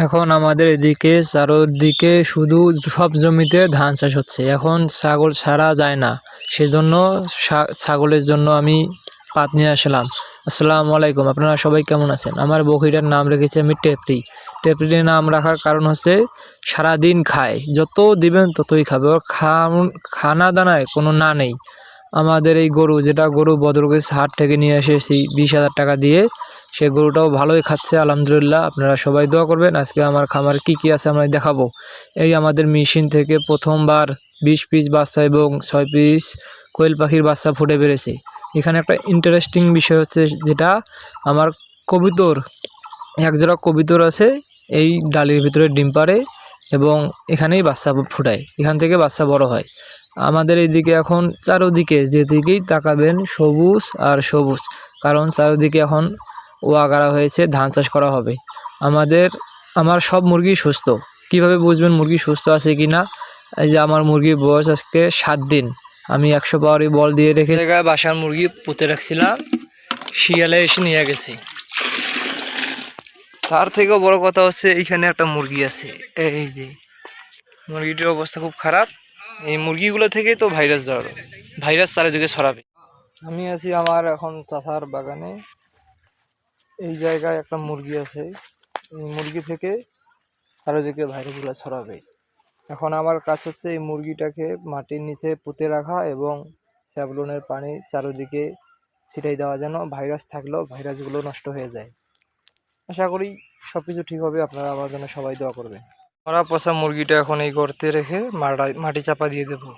এখন আমাদের এদিকে চারদিকে শুধু সব জমিতে ধান চাষ হচ্ছে। এখন ছাগল ছাড়া যায় না, সেজন্য ছাগলের জন্য আমি পাত নিয়ে আসলাম। আসসালামু আলাইকুম, আপনারা সবাই কেমন আছেন? আমার বকরিটার নাম রেখেছি আমি টেপরি। টেপরির নাম রাখার কারণ হচ্ছে সারাদিন খায়, যত দিবেন ততই খাবে। ওর খানা দানায় কোনো না নেই। আমাদের এই গরু, যেটা গরু বদরগঞ্জ হাট থেকে নিয়ে এসেছি 20,000 টাকা দিয়ে, সে গরুটাও ভালোই খাচ্ছে আলহামদুলিল্লাহ। আপনারা সবাই দোয়া করবেন। আজকে আমার খামারে কি কি আছে আমরা দেখাবো। এই আমাদের মেশিন থেকে প্রথমবার 20 পিস বাচ্চা এবং 6 পিস কোয়েল পাখির বাচ্চা ফুটে বেড়েছে। এখানে একটা ইন্টারেস্টিং বিষয় হচ্ছে, যেটা আমার কবুতর, এক জোড়া কবুতর আছে, এই ডালির ভিতরে ডিম পাড়ে এবং এখানেই বাচ্চা ফুটায়, এখান থেকে বাচ্চা বড় হয়। আমাদের এইদিকে এখন চারোদিকে যেদিকেই তাকাবেন সবুজ আর সবুজ, কারণ চারোদিকে এখন ওয়াগাড়া হয়েছে, ধান চাষ করা হবে। আমার সব মুরগি সুস্থ। কিভাবে বুঝবেন মুরগি সুস্থ আছে কি না? এই যে আমার মুরগির বয়স আজকে 7 দিন। আমি 100 পাওয়ারি বল দিয়ে রেখে জায়গায় বাসার মুরগি পুঁতে রাখছিলাম, শিয়ালে এসে নিয়ে গেছে। তার থেকেও বড় কথা হচ্ছে এইখানে একটা মুরগি আছে, এই যে মুরগিটির অবস্থা খুব খারাপ। এই মুরগিগুলো থেকেই তো ভাইরাস চারিদিকে ছড়াবে। আমি আছি আমার এখন চাষার বাগানে। এই জায়গায় একটা মুরগি আছে, এই মুরগি থেকে চারিদিকে ভাইরাসগুলো ছড়াবে। এখন আমার কাজ হচ্ছে এই মুরগিটাকে মাটির নিচে পুঁতে রাখা এবং স্যাভলনের পানি চারিদিকে ছিটাই দেওয়া, যেন ভাইরাস থাকলেও ভাইরাসগুলো নষ্ট হয়ে যায়। আশা করি সবকিছু ঠিক হবে। আপনারা আমার জন্য সবাই দোয়া করবেন। মরা পচা মুরগিটা এখন এই গর্তে রেখে মাটি চাপা দিয়ে দেবো।